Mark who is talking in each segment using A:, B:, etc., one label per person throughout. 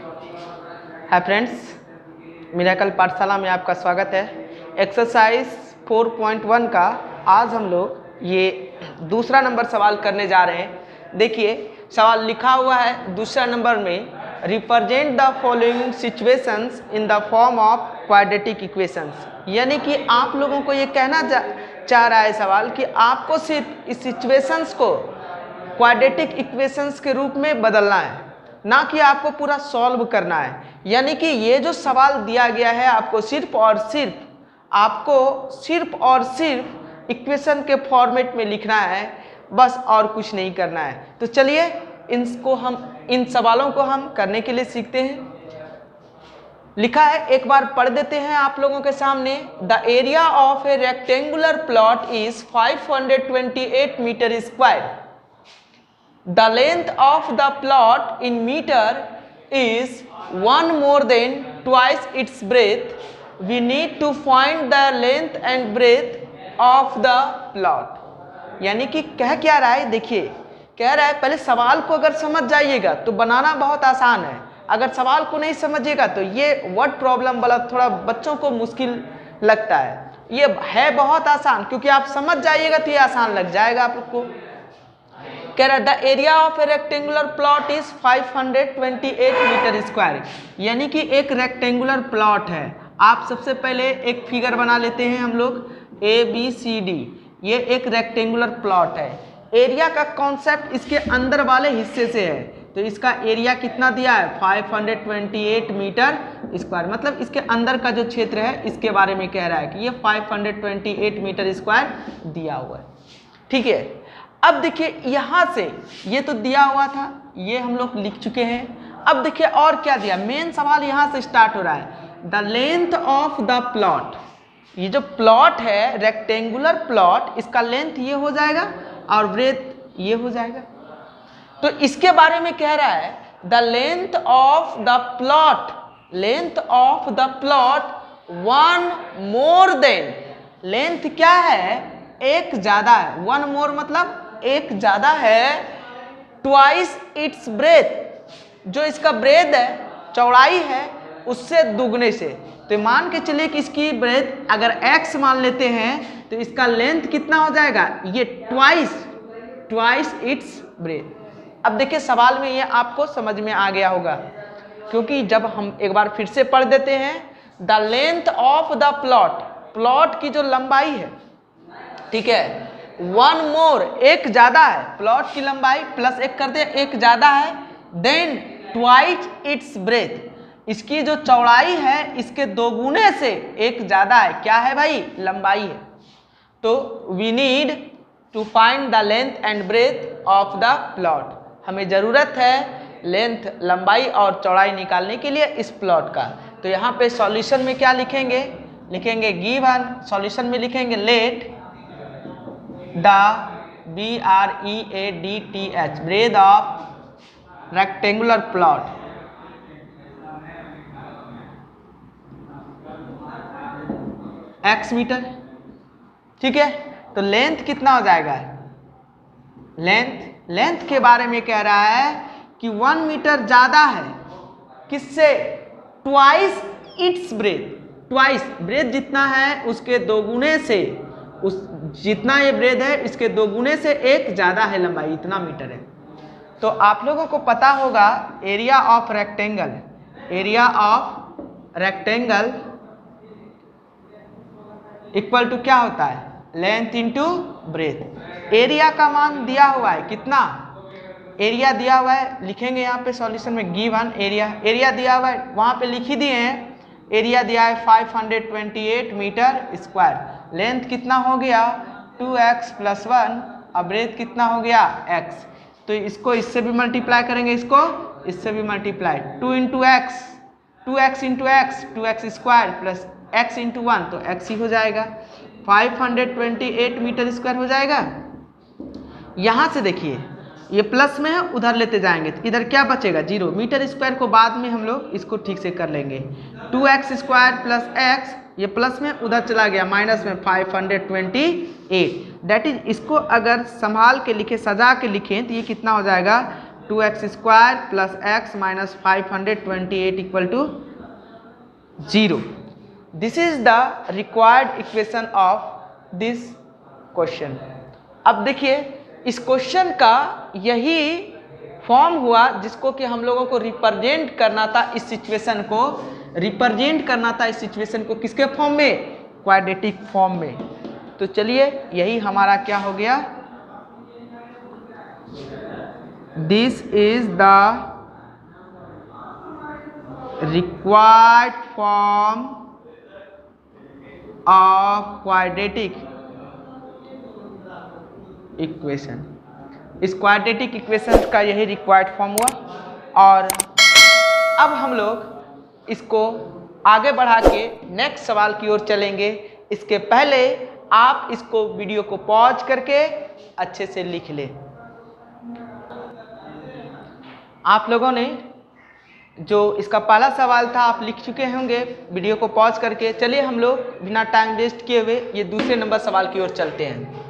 A: Hi friends, miracle पाठशाला में आपका स्वागत है। एक्सरसाइज 4.1 का आज हम लोग ये दूसरा नंबर सवाल करने जा रहे हैं। देखिए सवाल लिखा हुआ है दूसरा नंबर में, represent the following situations in the form of quadratic equations. यानी कि आप लोगों को ये कहना चाह रहा है सवाल कि आपको सिर्फ इस सिचुएशंस को क्वाड्रेटिक इक्वेशंस के रूप में बदलना है, ना कि आपको पूरा सॉल्व करना है। यानी कि ये जो सवाल दिया गया है आपको सिर्फ और सिर्फ इक्वेशन के फॉर्मेट में लिखना है, बस और कुछ नहीं करना है। तो चलिए इन सवालों को हम करने के लिए सीखते हैं। लिखा है, एक बार पढ़ देते हैं आप लोगों के सामने। The area of a rectangular plot is 528 metre square. The length of the plot in meter is 1 more than twice its breadth. We need to find the length and breadth of the plot. यानी कि कह क्या रहा है, देखिए कह रहा है पहले सवाल को अगर समझ जाइएगा तो बनाना बहुत आसान है। अगर सवाल को नहीं समझिएगा तो ये वर्ड प्रॉब्लम वाला थोड़ा बच्चों को मुश्किल लगता है। ये है बहुत आसान, क्योंकि आप समझ जाइएगा तो ये आसान लग जाएगा आप लोग को। कह रहा है the area of a rectangular plot is 528 metre square. यानी कि एक रेक्टेंगुलर प्लॉट है। आप सबसे पहले एक फिगर बना लेते हैं हम लोग, ABCD। ये एक रेक्टेंगुलर प्लॉट है। एरिया का कॉन्सेप्ट इसके अंदर वाले हिस्से से है, तो इसका एरिया कितना दिया है 528 मीटर स्क्वायर। मतलब इसके अंदर का जो क्षेत्र है इसके बारे में कह रहा है कि ये 528 मीटर स्क्वायर दिया हुआ है। ठीक है, अब देखिए यहाँ से ये तो दिया हुआ था, ये हम लोग लिख चुके हैं। अब देखिए और क्या दिया, मेन सवाल यहाँ से स्टार्ट हो रहा है। The length of the plot. ये जो प्लॉट है रेक्टेंगुलर प्लॉट, इसका लेंथ ये हो जाएगा और ब्रेथ ये हो जाएगा। तो इसके बारे में कह रहा है the length of the plot, length of the plot 1 more than. Length क्या है, एक ज्यादा है। 1 मोर मतलब एक ज्यादा है, ट्वाइस इट्स ब्रेथ। जो इसका ब्रेथ है, चौड़ाई है, उससे दुगने से। तो मान के चलिए कि इसकी ब्रेथ अगर x मान लेते हैं तो इसका लेंथ कितना हो जाएगा, ये ट्वाइस इट्स ब्रेथ। अब देखिए सवाल में ये आपको समझ में आ गया होगा, क्योंकि जब हम एक बार फिर से पढ़ देते हैं, the length of the plot, plot की जो लंबाई है, ठीक है, 1 मोर एक ज्यादा है, प्लॉट की लंबाई प्लस एक कर दे, एक ज्यादा है, देन ट्वाइस इट्स ब्रेथ। इसकी जो चौड़ाई है इसके दोगुने से एक ज्यादा है। क्या है भाई, लंबाई है। तो we need to find the length and breadth of the plot. हमें जरूरत है लेंथ, लंबाई और चौड़ाई निकालने के लिए इस प्लॉट का। तो यहाँ पे सॉल्यूशन में क्या लिखेंगे, गिवन। सॉल्यूशन में लिखेंगे let the BREADTH breadth of rectangular plot x metre. ठीक है, तो लेंथ कितना हो जाएगा, लेंथ के बारे में कह रहा है कि 1 मीटर ज्यादा है, किससे, twice its breadth. Twice breadth जितना है उसके दोगुने से, उस जितना ये ब्रेथ है इसके दोगुने से एक ज्यादा है लंबाई, इतना मीटर है। तो आप लोगों को पता होगा area of rectangle equal to क्या होता है, लेंथ इंटू ब्रेथ। एरिया का मान दिया हुआ है, कितना एरिया दिया हुआ है, लिखेंगे यहाँ पे सॉल्यूशन में गिवन एरिया दिया हुआ है, वहां पे लिख ही दिए हैं। एरिया दिया है 528 मीटर स्क्वायर। लेंथ कितना हो गया 2x + 1, और ब्रेथ कितना हो गया x। तो इसको इससे भी मल्टीप्लाई करेंगे, इसको इससे भी multiply, 2 × x, 2x × x, 2x square plus x × 1, तो x ही हो जाएगा। 528 मीटर स्क्वायर हो जाएगा। यहाँ से देखिए ये प्लस में है, उधर लेते जाएंगे तो इधर क्या बचेगा, 0। मीटर स्क्वायर को बाद में हम लोग इसको ठीक से कर लेंगे। 2x स्क्वायर प्लस x, ये प्लस में उधर चला गया माइनस में 528। दैट इज, इसको अगर संभाल के लिखे, सजा के लिखें तो ये कितना हो जाएगा 2x square plus x minus 528 equal to 0। This is the required equation of this question. अब देखिए इस क्वेश्चन का यही फॉर्म हुआ जिसको कि हम लोगों को रिप्रेजेंट करना था, इस सिचुएशन को रिप्रेजेंट करना था, इस सिचुएशन को किसके फॉर्म में, क्वाड्रेटिक फॉर्म में। तो चलिए यही हमारा क्या हो गया, this is the required form of quadratic equation. इस क्वाड्रेटिक इक्वेशन का यही रिक्वायर्ड फॉर्म हुआ। और अब हम लोग इसको आगे बढ़ा के नेक्स्ट सवाल की ओर चलेंगे। इसके पहले आप इसको वीडियो को पॉज करके अच्छे से लिख लें। आप लोगों ने जो इसका पहला सवाल था आप लिख चुके होंगे वीडियो को पॉज करके। चलिए हम लोग बिना टाइम वेस्ट किए हुए ये दूसरे नंबर सवाल की ओर चलते हैं।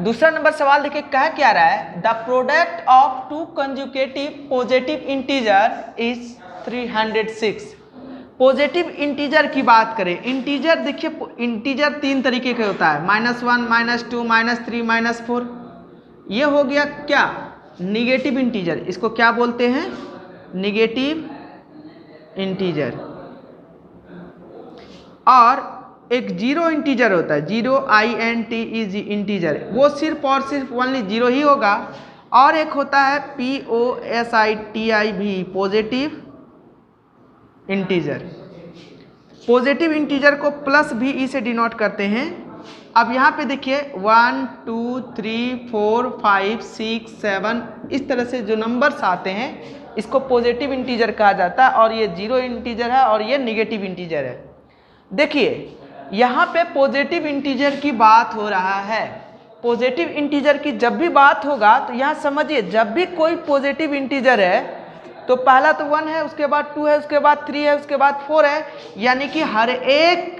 A: दूसरा नंबर सवाल देखिए कह क्या रहा है, the product of two consecutive positive integer is 306। Positive integer की बात करें, इंटीजर देखिए इंटीजर तीन तरीके के होता है, -1, -2, -3, -4। ये हो गया क्या, निगेटिव इंटीजर। इसको क्या बोलते हैं, निगेटिव इंटीजर। और एक जीरो इंटीजर होता है, जीरो INT इंटीजर, वो सिर्फ और सिर्फ ओनली जीरो ही होगा। और एक होता है POSITIV positive integer. Positive integer को प्लस VE से डिनोट करते हैं। अब यहाँ पे देखिए 1 2 3 4 5 6 7 इस तरह से जो नंबर्स आते हैं इसको पॉजिटिव इंटीजर कहा जाता है। और ये जीरो इंटीजर है और ये निगेटिव इंटीजर है। देखिए यहाँ पे पॉजिटिव इंटीजर की बात हो रहा है। पॉजिटिव इंटीजर की जब भी बात होगा तो यहाँ समझिए, जब भी कोई पॉजिटिव इंटीजर है तो पहला तो 1 है, उसके बाद 2 है, उसके बाद 3 है, उसके बाद 4 है। यानी कि हर एक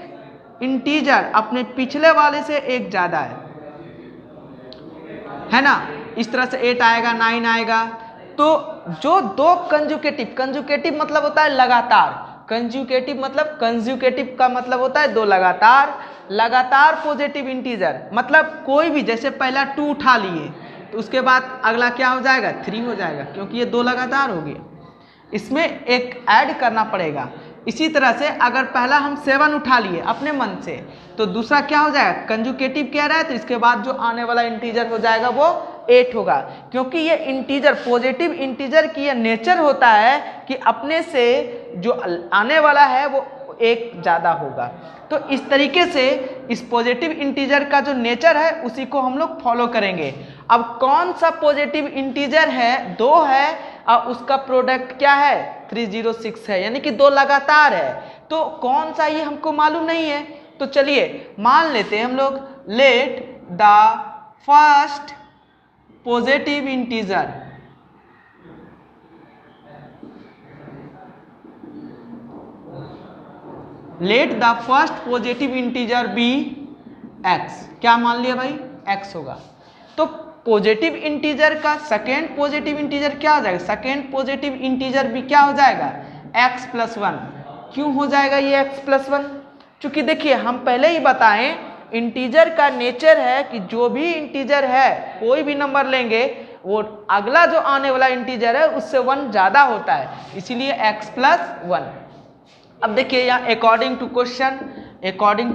A: इंटीजर अपने पिछले वाले से एक ज़्यादा है ना। इस तरह से 8 आएगा, 9 आएगा। तो जो दो कंजुकेटिव मतलब होता है लगातार, कंजुकेटिव मतलब कंजुकेटिव का मतलब होता है दो लगातार पॉजिटिव इंटीजर। मतलब कोई भी, जैसे पहला 2 उठा लिए तो उसके बाद अगला क्या हो जाएगा, 3 हो जाएगा, क्योंकि ये दो लगातार हो गए। इसमें एक ऐड करना पड़ेगा। इसी तरह से अगर पहला हम 7 उठा लिए अपने मन से तो दूसरा क्या हो जाएगा, कंजुकेटिव कह रहा है तो इसके बाद जो आने वाला इंटीजर हो जाएगा वो 8 होगा। क्योंकि ये इंटीजर, पॉजिटिव इंटीजर की ये नेचर होता है कि अपने से जो आने वाला है वो एक ज़्यादा होगा। तो इस तरीके से इस पॉजिटिव इंटीजर का जो नेचर है उसी को हम लोग फॉलो करेंगे। अब कौन सा पॉजिटिव इंटीजर है, 2 है और उसका प्रोडक्ट क्या है, 306 है, यानी कि 2 लगातार है। तो कौन सा ये हमको मालूम नहीं है। तो चलिए मान लेते हैं हम लोग, let the first positive integer let the first positive integer be x। क्या मान लिया भाई, x होगा। तो पॉजिटिव इंटीजर का सेकेंड पॉजिटिव इंटीजर क्या हो जाएगा, सेकेंड पॉजिटिव इंटीजर भी क्या हो जाएगा, x+1। क्यों हो जाएगा ये x+1, क्योंकि देखिए हम पहले ही बताएं इंटीजर का नेचर है कि जो भी इंटीजर है, कोई भी नंबर लेंगे वो अगला जो आने वाला इंटीजर है उससे 1 ज़्यादा होता है, इसीलिए x+1। अब देखिए यहाँ अकॉर्डिंग टू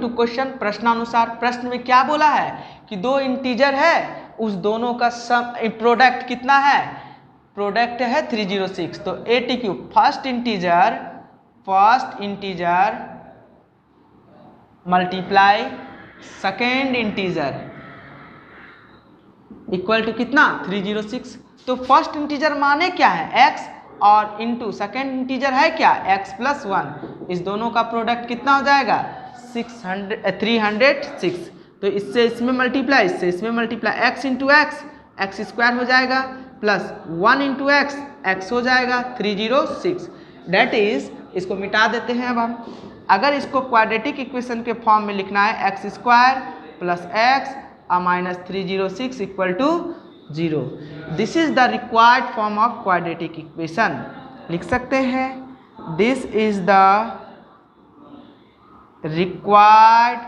A: क्वेश्चन, प्रश्नानुसार प्रश्न में क्या बोला है कि 2 इंटीजर है, उस दोनों का सम प्रोडक्ट कितना है, प्रोडक्ट है 306। तो ATQ first integer multiply second integer equal to कितना, 306। तो फर्स्ट इंटीजर माने क्या है, x, और इंटू सेकेंड इंटीजर है क्या, x+1। इस दोनों का प्रोडक्ट कितना हो जाएगा, 306। तो इससे इसमें मल्टीप्लाई, इससे इसमें multiply, x into x square हो जाएगा, प्लस 1 इंटू एक्स हो जाएगा 306। डेट इज, इसको मिटा देते हैं अब हम। अगर इसको क्वाड्रेटिक इक्वेशन के फॉर्म में लिखना है, x² + x और -306 = 0। This is the required form of quadratic equation. लिख सकते हैं this is the required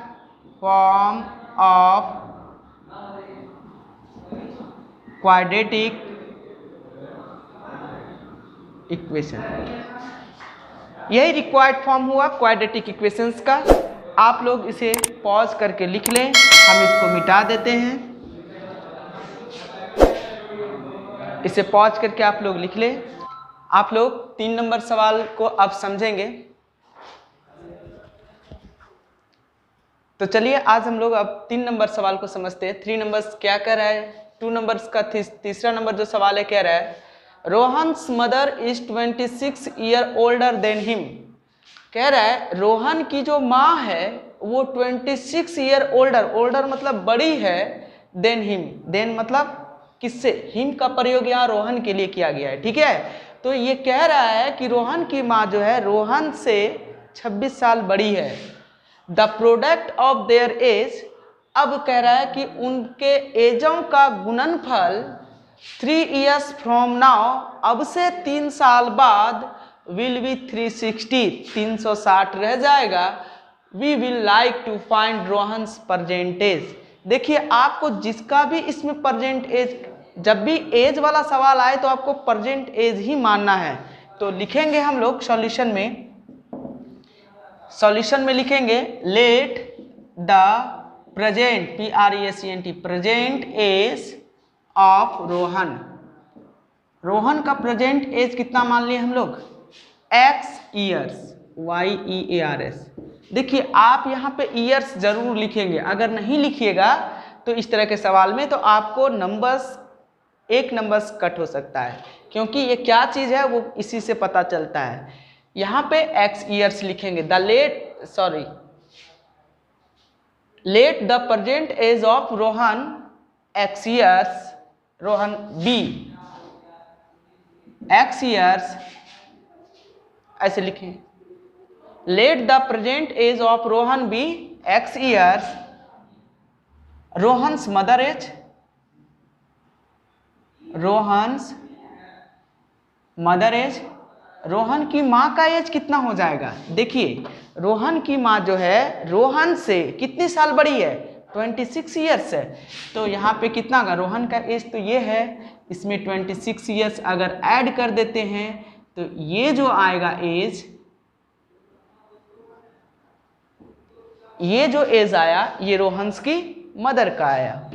A: form of quadratic equation. यही रिक्वायर्ड फॉर्म हुआ क्वाड्रेटिक इक्वेशंस का। आप लोग इसे पॉज करके लिख लें, हम इसको मिटा देते हैं। इसे पॉज करके आप लोग लिख लें। आप लोग 3 नंबर सवाल को अब समझेंगे। तो चलिए आज हम लोग अब 3 नंबर सवाल को समझते हैं। 3 नंबर्स क्या कह रहा है, 2 नंबर्स का तीसरा नंबर जो सवाल है कह रहा है Rohan's mother is 26 year older than him. कह रहा है रोहन की जो माँ है वो 26 ईयर ओल्डर मतलब बड़ी है देन हिम। देन मतलब किससे, हिम का प्रयोग यहाँ रोहन के लिए किया गया है, ठीक है। तो ये कह रहा है कि रोहन की माँ जो है रोहन से 26 साल बड़ी है। The product of their age, अब कह रहा है कि उनके एजों का गुणनफल 3 years फ्रॉम नाउ, अब से 3 साल बाद विल बी 360, 360 रह जाएगा। We will like to find Rohan's present age. देखिए आपको जिसका भी इसमें प्रेजेंट एज, जब भी एज वाला सवाल आए तो आपको प्रेजेंट एज ही मानना है। तो लिखेंगे हम लोग सॉल्यूशन में लिखेंगे let the present PRESENT present age of Rohan. Rohan का प्रेजेंट एज कितना मान लिए हम लोग, x ईयर्स, YEARS। देखिए आप यहाँ पे ईयर्स जरूर लिखेंगे, अगर नहीं लिखिएगा तो इस तरह के सवाल में तो आपको नंबर्स 1 नंबर्स कट हो सकता है, क्योंकि ये क्या चीज़ है वो इसी से पता चलता है। यहाँ पे x ईयर्स लिखेंगे। Let the present age of Rohan x years, Rohan B x years, ऐसे लिखें। Let the present age of Rohan B x years, Rohan's mother age, Rohan's mother age, Rohan की माँ का एज कितना हो जाएगा। देखिए रोहन की माँ जो है रोहन से कितनी साल बड़ी है, 26 ईयर्स है। तो यहाँ पे कितना होगा, रोहन का एज तो ये है, इसमें 26 ईयर्स अगर ऐड कर देते हैं तो ये जो आएगा एज, ये जो एज आया ये रोहन्स की मदर का आया,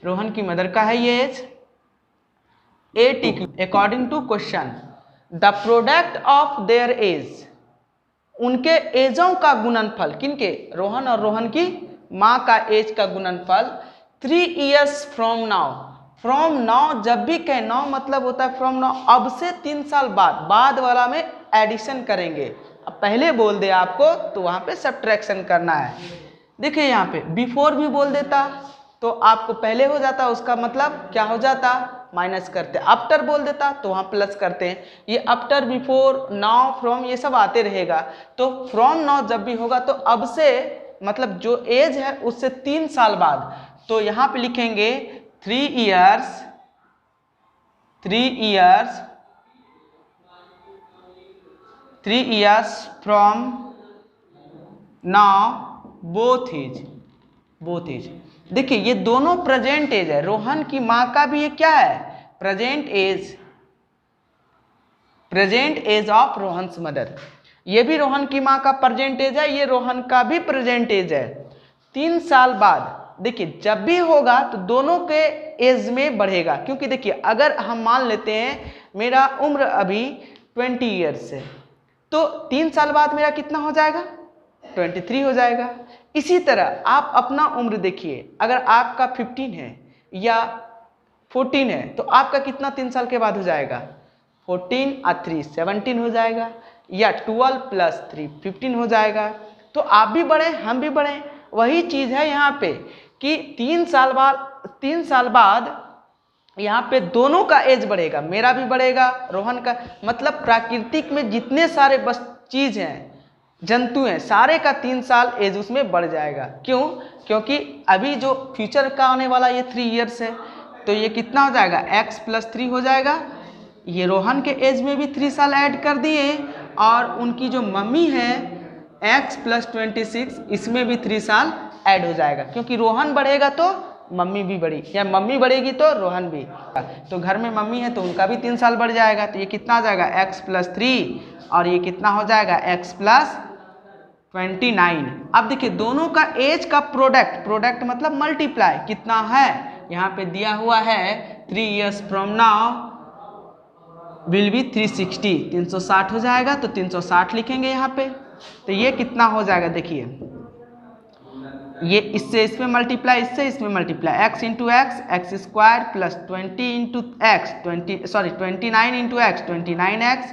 A: रोहन की मदर का है ये age. ATQ according to question the product of their age, उनके एजों का गुणनफल, किनके, रोहन और रोहन की माँ का एज का गुणनफल 3 years from now. From now जब भी कहें, नाउ मतलब होता है फ्रॉम नाउ, अब से 3 साल बाद वाला में एडिशन करेंगे। अब पहले बोल दे आपको तो वहाँ पे सब्ट्रैक्शन करना है। देखिए यहाँ पे बिफोर भी बोल देता तो आपको पहले हो जाता, उसका मतलब क्या हो जाता, माइनस करते। आफ्टर बोल देता तो वहाँ प्लस करते हैं। ये आफ्टर, बिफोर, नाउ, फ्रॉम ये सब आते रहेगा। तो फ्रॉम नाउ जब भी होगा तो अब से मतलब जो एज है उससे 3 साल बाद, तो यहाँ पे लिखेंगे 3 years from now both age. देखिए ये दोनों प्रेजेंट एज है, रोहन की माँ का भी ये क्या है, present age of Rohan's mother. ये भी रोहन की माँ का प्रेजेंट एज है, ये रोहन का भी प्रेजेंट एज है। 3 साल बाद देखिए जब भी होगा तो दोनों के एज में बढ़ेगा, क्योंकि देखिए अगर हम मान लेते हैं मेरा उम्र अभी 20 ईयर्स है तो 3 साल बाद मेरा कितना हो जाएगा, 23 हो जाएगा। इसी तरह आप अपना उम्र देखिए, अगर आपका 15 है या 14 है तो आपका कितना 3 साल के बाद हो जाएगा, 14 और 3 17 हो जाएगा, या 12 + 3 15 हो जाएगा। तो आप भी बढ़े हम भी बढ़े, वही चीज़ है यहाँ पे कि 3 साल बाद यहाँ पे दोनों का एज बढ़ेगा, मेरा भी बढ़ेगा, रोहन का, मतलब प्राकृतिक में जितने सारे बस चीज़ हैं, जंतु हैं, सारे का 3 साल एज उसमें बढ़ जाएगा। क्यों, क्योंकि अभी जो फ्यूचर का आने वाला ये 3 years है, तो ये कितना हो जाएगा x + 3 हो जाएगा। ये रोहन के एज में भी 3 साल ऐड कर दिए और उनकी जो मम्मी है x + 26 इसमें भी 3 साल ऐड हो जाएगा, क्योंकि रोहन बढ़ेगा तो मम्मी भी बढ़ी, या मम्मी बढ़ेगी तो रोहन भी। तो घर में मम्मी है तो उनका भी 3 साल बढ़ जाएगा। तो ये कितना हो जाएगा x + 3 और ये कितना हो जाएगा x + 29। अब देखिए दोनों का एज का प्रोडक्ट मतलब मल्टीप्लाई कितना है, यहाँ पे दिया हुआ है 3 years from now will be 360, 360 हो जाएगा तो 360 लिखेंगे यहाँ पे। तो ये कितना हो जाएगा देखिए, ये इससे इसमें मल्टीप्लाई, इससे इसमें multiply, x into x x² plus 20 into x 29 into x 29x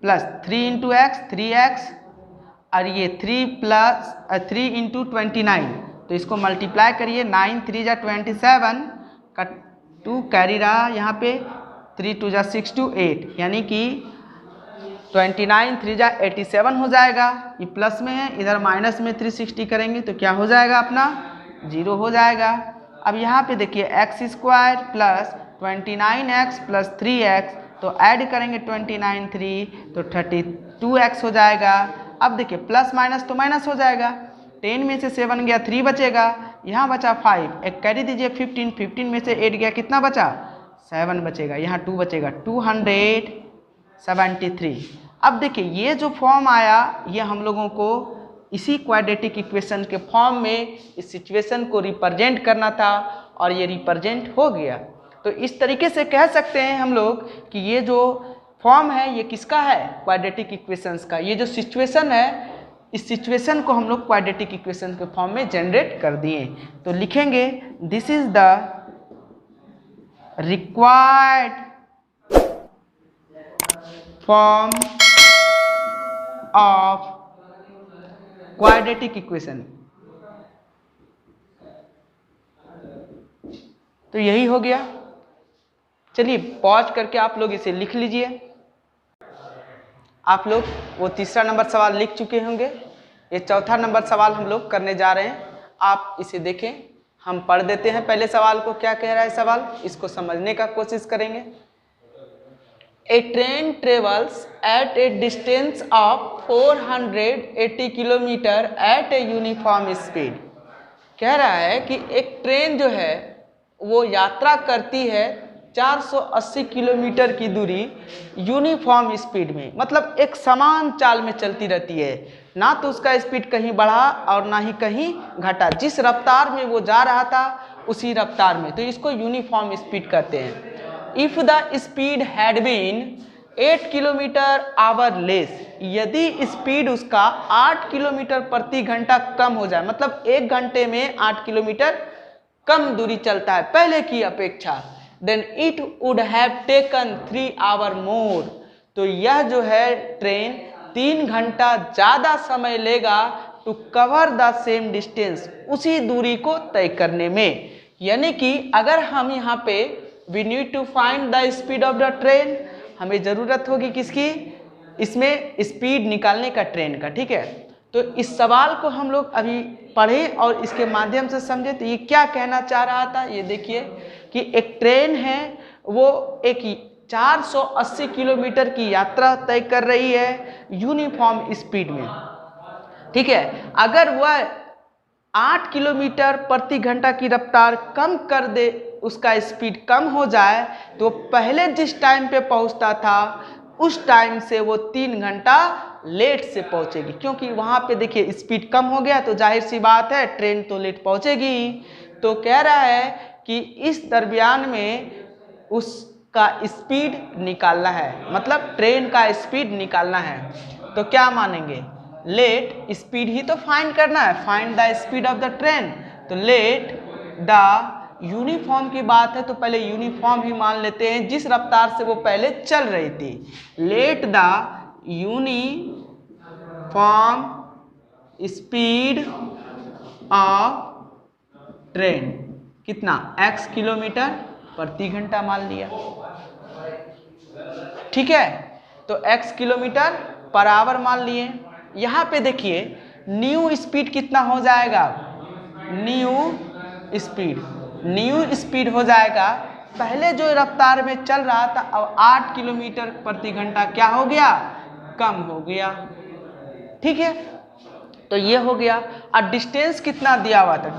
A: plus 3 into x 3x और ये 3 इंटू 29। तो इसको मल्टीप्लाई करिए, 9 3 जा 27 का 2 कैरी रहा यहाँ पे, 3 2 जा 6 2 8, यानी कि 29 3 जा 87 हो जाएगा। ये प्लस में है, इधर माइनस में 360 करेंगे तो क्या हो जाएगा अपना 0 हो जाएगा। अब यहाँ पे देखिए x² plus 29x plus 3x, तो ऐड करेंगे 29 3 तो 32x हो जाएगा। अब देखिए प्लस माइनस तो माइनस हो जाएगा, 10 में से 7 गया 3 बचेगा, यहाँ बचा 5, एक कैरी दीजिए 15 में से 8 गया कितना बचा 7 बचेगा, यहाँ 2 बचेगा 273। अब देखिए ये जो फॉर्म आया ये हम लोगों को इसी क्वाड्रेटिक इक्वेशन के फॉर्म में इस सिचुएशन को रिप्रेजेंट करना था और ये रिप्रेजेंट हो गया। तो इस तरीके से कह सकते हैं हम लोग कि ये जो फॉर्म है ये किसका है, क्वाड्रेटिक इक्वेशंस का। ये जो सिचुएशन है इस सिचुएशन को हम लोग क्वाड्रेटिक इक्वेशन के फॉर्म में जनरेट कर दिए। तो लिखेंगे this is the required form of quadratic equation. तो यही हो गया। चलिए पॉज करके आप लोग इसे लिख लीजिए। आप लोग वो तीसरा नंबर सवाल लिख चुके होंगे, ये चौथा नंबर सवाल हम लोग करने जा रहे हैं। आप इसे देखें, हम पढ़ देते हैं पहले सवाल को, क्या कह रहा है सवाल, इसको समझने का कोशिश करेंगे। A train travels at a distance of 480 kilometre at a uniform speed। कह रहा है कि एक ट्रेन जो है वो यात्रा करती है 480 किलोमीटर की दूरी यूनिफॉर्म स्पीड में, मतलब एक समान चाल में चलती रहती है, ना तो उसका स्पीड कहीं बढ़ा और ना ही कहीं घटा, जिस रफ्तार में वो जा रहा था उसी रफ्तार में। तो इसको यूनिफॉर्म स्पीड कहते हैं। If the speed had been 8 kilometre hour less, यदि स्पीड उसका 8 किलोमीटर प्रति घंटा कम हो जाए, मतलब 1 घंटे में 8 किलोमीटर कम दूरी चलता है पहले की अपेक्षा, then it would have taken 3 hour more, तो यह जो है ट्रेन 3 घंटा ज़्यादा समय लेगा to cover the same distance, उसी दूरी को तय करने में। यानी कि अगर हम यहाँ पे we need to find the speed of the train, हमें ज़रूरत होगी किसकी, इसमें स्पीड निकालने का ट्रेन का, ठीक है। तो इस सवाल को हम लोग अभी पढ़ें और इसके माध्यम से समझे तो ये क्या कहना चाह रहा था। ये देखिए कि एक ट्रेन है वो एक 480 किलोमीटर की यात्रा तय कर रही है यूनिफॉर्म स्पीड में, ठीक है। अगर वह 8 किलोमीटर प्रति घंटा की रफ्तार कम कर दे, उसका स्पीड कम हो जाए, तो पहले जिस टाइम पे पहुंचता था उस टाइम से वो 3 घंटा लेट से पहुंचेगी, क्योंकि वहाँ पे देखिए स्पीड कम हो गया तो जाहिर सी बात है ट्रेन तो लेट पहुंचेगी। तो कह रहा है कि इस दरमियान में उसका स्पीड निकालना है, मतलब ट्रेन का स्पीड निकालना है। तो क्या मानेंगे, लेट स्पीड ही तो फाइंड करना है, find the speed of the train. तो लेट द यूनिफॉर्म की बात है तो पहले यूनिफॉर्म ही मान लेते हैं, जिस रफ्तार से वो पहले चल रही थी। Let the uniform speed of train कितना, x किलोमीटर प्रति घंटा मान लिया, ठीक है। तो x किलोमीटर पर आवर मान लिए। यहाँ पे देखिए न्यू स्पीड कितना हो जाएगा, न्यू स्पीड हो जाएगा पहले जो रफ्तार में चल रहा था अब 8 किलोमीटर प्रति घंटा क्या हो गया, कम हो गया। ठीक है, तो ये हो गया। और डिस्टेंस कितना दिया हुआ था,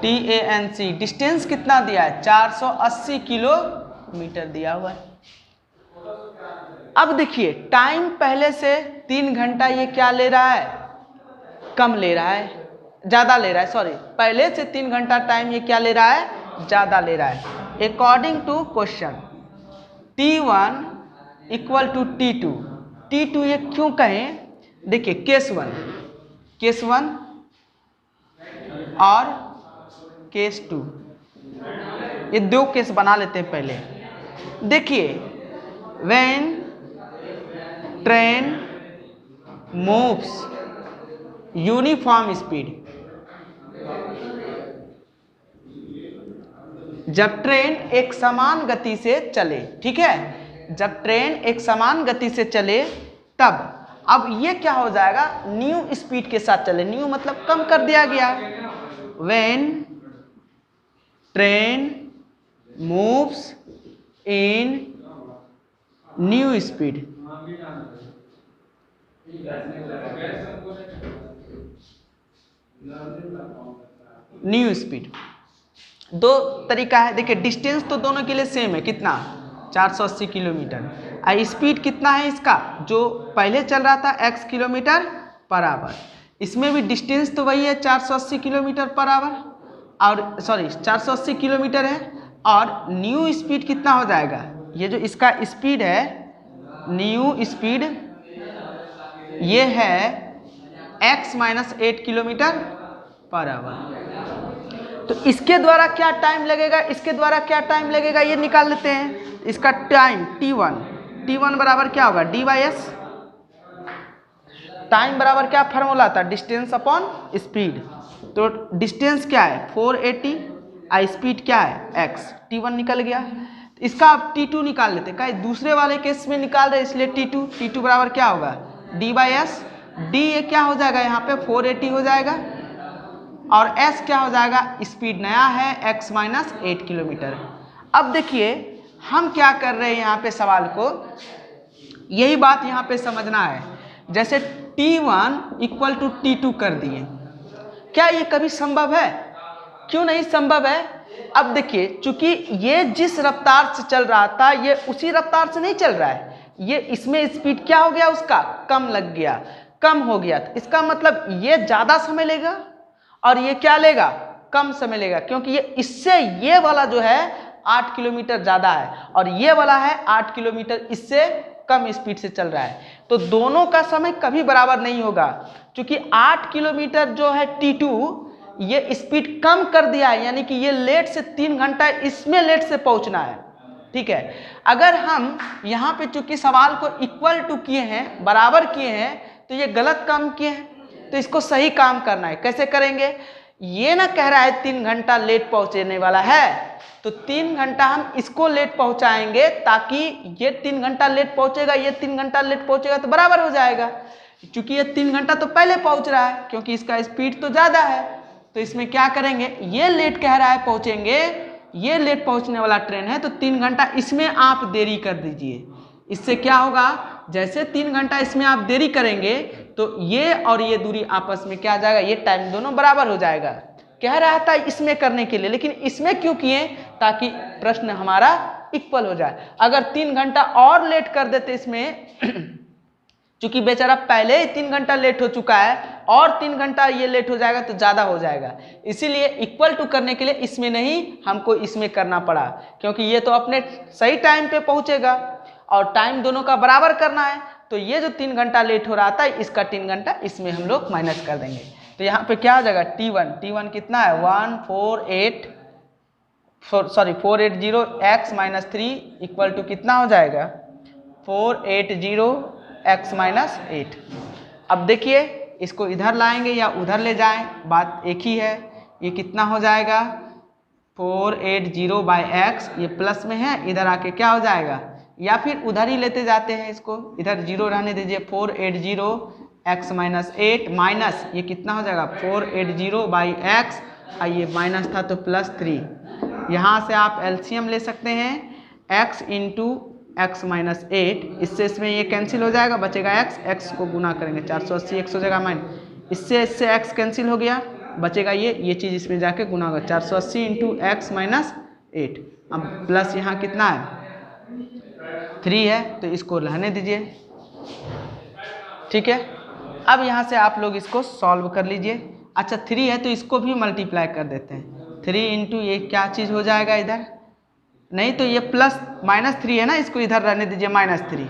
A: DISTANC, डिस्टेंस कितना दिया है, 480 किलोमीटर दिया हुआ है। अब देखिए टाइम पहले से 3 घंटा ये क्या ले रहा है, कम ले रहा है, ज़्यादा ले रहा है, सॉरी, पहले से 3 घंटा टाइम ये क्या ले रहा है, ज़्यादा ले रहा है। According to question T1 equal to T2 ये क्यों कहें, देखिए केस वन और केस 2, ये 2 केस बना लेते हैं पहले। देखिए when train moves uniform speed, जब ट्रेन एक समान गति से चले, ठीक है, जब ट्रेन एक समान गति से चले तब अब ये क्या हो जाएगा, न्यू स्पीड के साथ चले, न्यू मतलब कम कर दिया गया। When train moves in new speed, new speed, 2 तरीका है। देखिए डिस्टेंस तो दोनों के लिए सेम है, कितना, 480 किलोमीटर। और स्पीड कितना है इसका, जो पहले चल रहा था x किलोमीटर पर आवर, इसमें भी डिस्टेंस तो वही है 480 किलोमीटर पर आवर, और सॉरी 480 किलोमीटर है, और न्यू स्पीड कितना हो जाएगा, ये जो इसका स्पीड है, न्यू स्पीड ये है x - 8 किलोमीटर पर आवर। तो इसके द्वारा क्या टाइम लगेगा, इसके द्वारा क्या टाइम लगेगा, ये निकाल लेते हैं। इसका टाइम T1 बराबर क्या होगा, D/S, टाइम बराबर क्या फार्मूला था, डिस्टेंस अपॉन स्पीड। तो डिस्टेंस क्या है 480 और स्पीड क्या है x, T1 निकल गया। इसका आप T2 निकाल लेते, क्या दूसरे वाले केस में निकाल रहे इसलिए T2 बराबर क्या होगा, D/S, D ये क्या हो जाएगा यहाँ पे 480 हो जाएगा, और S क्या हो जाएगा, स्पीड नया है x - 8 किलोमीटर। अब देखिए हम क्या कर रहे हैं यहाँ पे, सवाल को यही बात यहाँ पे समझना है। जैसे T1 इक्वल टू T2 कर दिए, क्या ये कभी संभव है, क्यों नहीं संभव है। अब देखिए चूंकि ये जिस रफ्तार से चल रहा था ये उसी रफ्तार से नहीं चल रहा है, ये इसमें स्पीड क्या हो गया, उसका कम लग गया, कम हो गया। तो इसका मतलब ये ज़्यादा समय लेगा और ये क्या लेगा, कम समय लेगा, क्योंकि ये इससे ये वाला जो है 8 किलोमीटर ज़्यादा है और ये वाला है 8 किलोमीटर इससे कम स्पीड से चल रहा है। तो दोनों का समय कभी बराबर नहीं होगा, क्योंकि 8 किलोमीटर जो है T2 ये स्पीड कम कर दिया है, यानी कि ये लेट से 3 घंटा इसमें लेट से पहुंचना है। ठीक है, अगर हम यहाँ पे चूंकि सवाल को इक्वल टू किए हैं, बराबर किए हैं, तो ये गलत काम किए हैं, तो इसको सही काम करना है। कैसे करेंगे, ये ना कह रहा है 3 घंटा लेट पहुंचने वाला है, तो 3 घंटा हम इसको लेट पहुंचाएंगे ताकि ये 3 घंटा लेट पहुंचेगा, ये 3 घंटा लेट पहुंचेगा तो बराबर हो जाएगा। क्योंकि ये 3 घंटा तो पहले पहुंच रहा है, क्योंकि इसका स्पीड तो ज़्यादा है, तो इसमें क्या करेंगे, ये लेट कह रहा है पहुंचेंगे, ये लेट पहुंचने वाला ट्रेन है, तो 3 घंटा इसमें आप देरी कर दीजिए। इससे क्या होगा, जैसे 3 घंटा इसमें आप देरी करेंगे तो ये और ये दूरी आपस में क्या आ जाएगा, ये टाइम दोनों बराबर हो जाएगा। कह रहा था इसमें करने के लिए, लेकिन इसमें क्यों किए, ताकि प्रश्न हमारा इक्वल हो जाए। अगर 3 घंटा और लेट कर देते इसमें चूंकि बेचारा पहले ही 3 घंटा लेट हो चुका है और 3 घंटा ये लेट हो जाएगा तो ज़्यादा हो जाएगा, इसीलिए इक्वल टू करने के लिए इसमें नहीं, हमको इसमें करना पड़ा, क्योंकि ये तो अपने सही टाइम पे पहुंचेगा और टाइम दोनों का बराबर करना है। तो ये जो 3 घंटा लेट हो रहा था इसका 3 घंटा इसमें हम लोग माइनस कर देंगे। तो यहाँ पे क्या हो जाएगा, T1 कितना है 480 x - 3 इक्वल टू कितना हो जाएगा 480 x - 8। अब देखिए इसको इधर लाएंगे या उधर ले जाएं, बात एक ही है। ये कितना हो जाएगा 480/x, ये प्लस में है, इधर आके क्या हो जाएगा, या फिर उधर ही लेते जाते हैं इसको, इधर 0 रहने दीजिए, 480 x - 8 माइनस ये कितना हो जाएगा 480/x आइए माइनस था तो +3। यहाँ से आप एलसीएम ले सकते हैं x इंटू एक्स माइनस 8, इससे इसमें ये कैंसिल हो जाएगा, बचेगा x को गुना करेंगे 480, x हो जाएगा माइनस, इससे x कैंसिल हो गया, बचेगा ये चीज़ इसमें जाके गुना होगा 480 इंटू एक्स माइनस 8। अब प्लस यहाँ कितना है 3 है तो इसको रहने दीजिए, ठीक है। अब यहाँ से आप लोग इसको सॉल्व कर लीजिए। अच्छा 3 है तो इसको भी मल्टीप्लाई कर देते हैं, 3 इंटू ये क्या चीज़ हो जाएगा इधर, नहीं तो ये प्लस -3 है ना, इसको इधर रहने दीजिए -3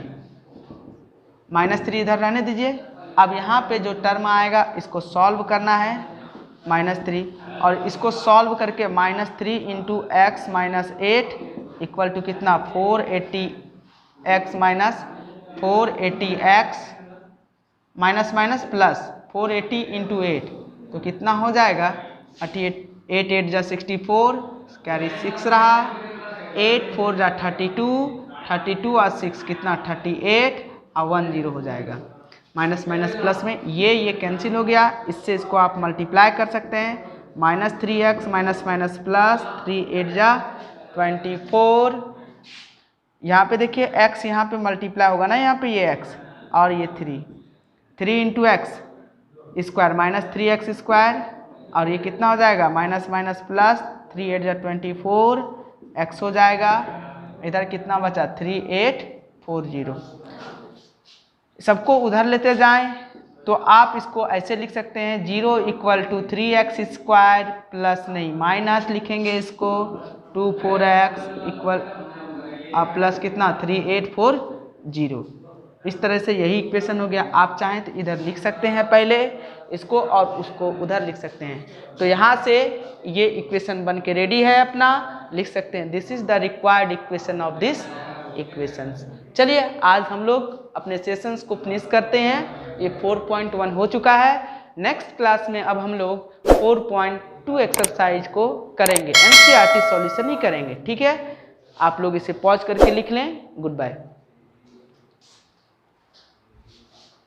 A: इधर रहने दीजिए। अब यहाँ पे जो टर्म आएगा इसको सॉल्व करना है -3, और इसको सॉल्व करके -3 into x minus 8 equal to कितना 480 x minus 480 x minus minus plus 480 into 8 तो कितना हो जाएगा 88, 8 8 जा 64, कैरी 6 रहा, 8 4 जा 32 और 6 कितना 38 और 1 0 हो जाएगा। माइनस माइनस प्लस में ये कैंसिल हो गया, इससे इसको आप मल्टीप्लाई कर सकते हैं -3x माइनस माइनस प्लस 3 8 जा 24। यहाँ पे देखिए x यहाँ पे मल्टीप्लाई होगा ना, यहाँ पे ये x और ये 3 into x square minus 3x square, और ये कितना हो जाएगा माइनस माइनस प्लस 3 8 जा 24 x हो जाएगा, इधर कितना बचा 3840। सबको उधर लेते जाएं तो आप इसको ऐसे लिख सकते हैं 0 equal to 3x square plus नहीं माइनस लिखेंगे इसको 2 4x इक्वल प्लस कितना 3840। इस तरह से यही इक्वेशन हो गया। आप चाहें तो इधर लिख सकते हैं पहले इसको और उसको उधर लिख सकते हैं। तो यहाँ से ये इक्वेशन बन के रेडी है अपना, लिख सकते हैं this is the required equation of this equations. चलिए आज हम लोग अपने सेशंस को फिनिश करते हैं। ये 4.1 हो चुका है। नेक्स्ट क्लास में अब हम लोग 4.2 एक्सरसाइज को करेंगे, एनसीईआरटी सॉल्यूशन ही करेंगे, ठीक है। आप लोग इसे पॉज करके लिख लें। Good bye.